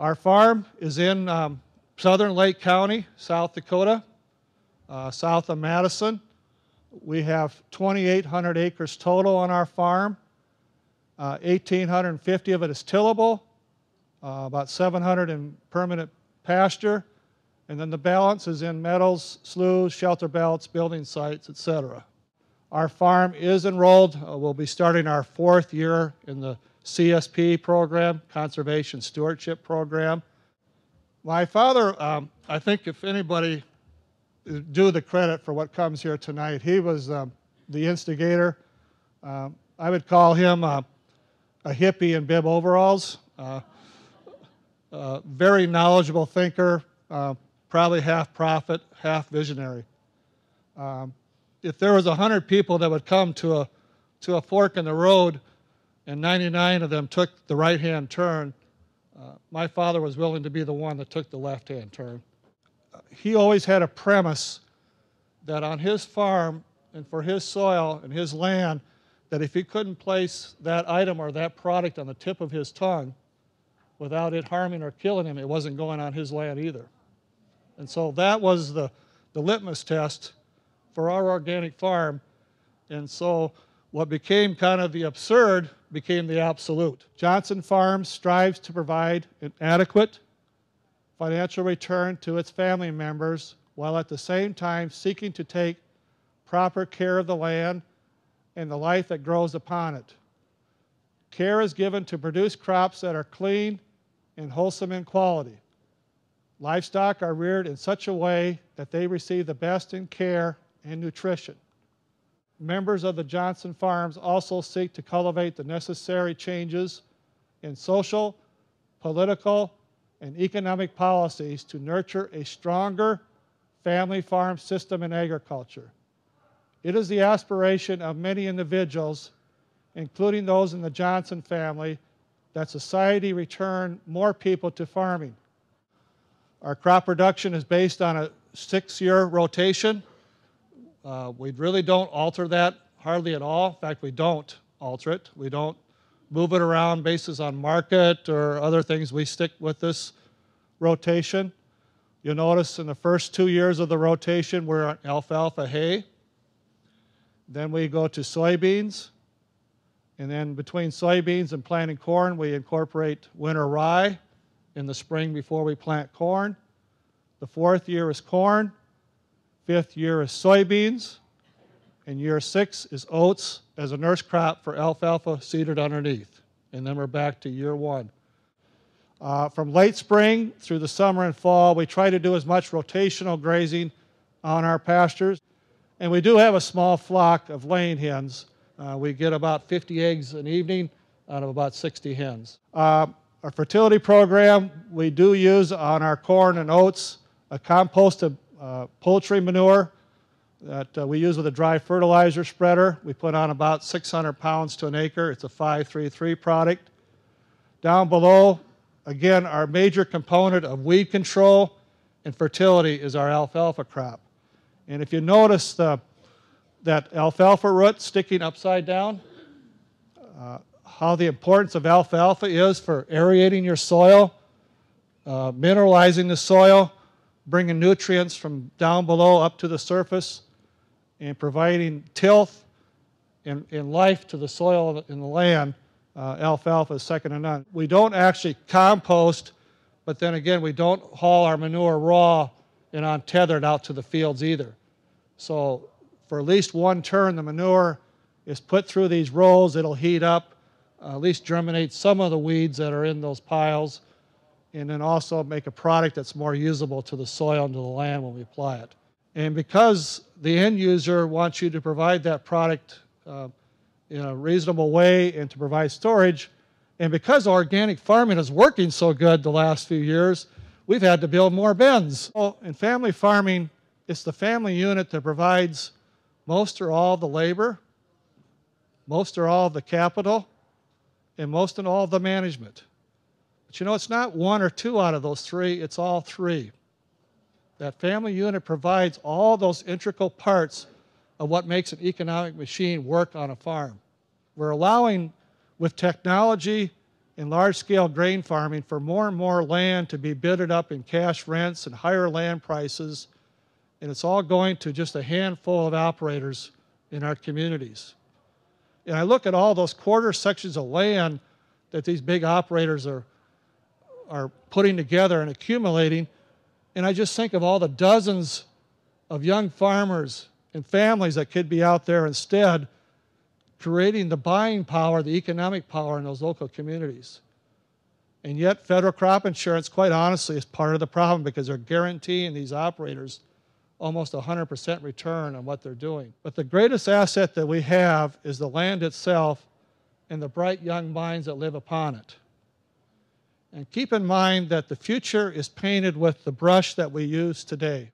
Our farm is in southern Lake County, South Dakota, south of Madison. We have 2,800 acres total on our farm. 1,850 of it is tillable, about 700 in permanent pasture, and then the balance is in meadows, sloughs, shelter belts, building sites, etc. Our farm is enrolled. We'll be starting our 4th year in the CSP program, Conservation Stewardship Program. My father, I think if anybody is due the credit for what comes here tonight, he was the instigator. I would call him a hippie in bib overalls. Very knowledgeable thinker, probably half prophet, half visionary. If there was 100 people that would come to a fork in the road and 99 of them took the right-hand turn, my father was willing to be the one that took the left-hand turn. He always had a premise that on his farm and for his soil and his land, that if he couldn't place that item or that product on the tip of his tongue without it harming or killing him, it wasn't going on his land either. And so that was the litmus test for our organic farm. And so what became kind of the absurd became the absolute. Johnson Farms strives to provide an adequate financial return to its family members while at the same time seeking to take proper care of the land and the life that grows upon it. Care is given to produce crops that are clean and wholesome in quality. Livestock are reared in such a way that they receive the best in care and nutrition. Members of the Johnson Farms also seek to cultivate the necessary changes in social, political, and economic policies to nurture a stronger family farm system in agriculture. It is the aspiration of many individuals, including those in the Johnson family, that society return more people to farming. Our crop production is based on a 6-year rotation. We really don't alter that hardly at all. In fact, we don't alter it. We don't move it around basis on market or other things. We stick with this rotation. You'll notice in the first 2 years of the rotation, we're on alfalfa hay. Then we go to soybeans. And then between soybeans and planting corn, we incorporate winter rye in the spring before we plant corn. The 4th year is corn. 5th year is soybeans. And year 6 is oats as a nurse crop for alfalfa seeded underneath. And then we're back to year 1. From late spring through the summer and fall, we try to do as much rotational grazing on our pastures. And we do have a small flock of laying hens. We get about 50 eggs an evening out of about 60 hens. Our fertility program, we do use on our corn and oats a composted poultry manure that we use with a dry fertilizer spreader. We put on about 600 pounds to an acre. It's a 5-3-3 product. Down below, again, our major component of weed control and fertility is our alfalfa crop. And if you notice that alfalfa root sticking upside down, how the importance of alfalfa is for aerating your soil, mineralizing the soil, bringing nutrients from down below up to the surface, and providing tilth and life to the soil in the land, alfalfa is second to none. We don't actually compost, but then again, we don't haul our manure raw and untethered out to the fields either. So for at least one turn, the manure is put through these rolls. It'll heat up, at least germinate some of the weeds that are in those piles, and then also make a product that's more usable to the soil and to the land when we apply it. And because the end user wants you to provide that product in a reasonable way and to provide storage, and because organic farming is working so good the last few years, we've had to build more bins. Well, in family farming, it's the family unit that provides most or all of the labor, most or all of the capital, and most and all of the management. But you know, it's not one or two out of those three, it's all three. That family unit provides all those integral parts of what makes an economic machine work on a farm. We're allowing, with technology in large-scale grain farming for more and more land to be bidded up in cash rents and higher land prices, and it's all going to just a handful of operators in our communities. And I look at all those quarter sections of land that these big operators are putting together and accumulating, and I just think of all the dozens of young farmers and families that could be out there instead creating the buying power, the economic power in those local communities. And yet federal crop insurance, quite honestly, is part of the problem because they're guaranteeing these operators almost 100% return on what they're doing. But the greatest asset that we have is the land itself and the bright young minds that live upon it. And keep in mind that the future is painted with the brush that we use today.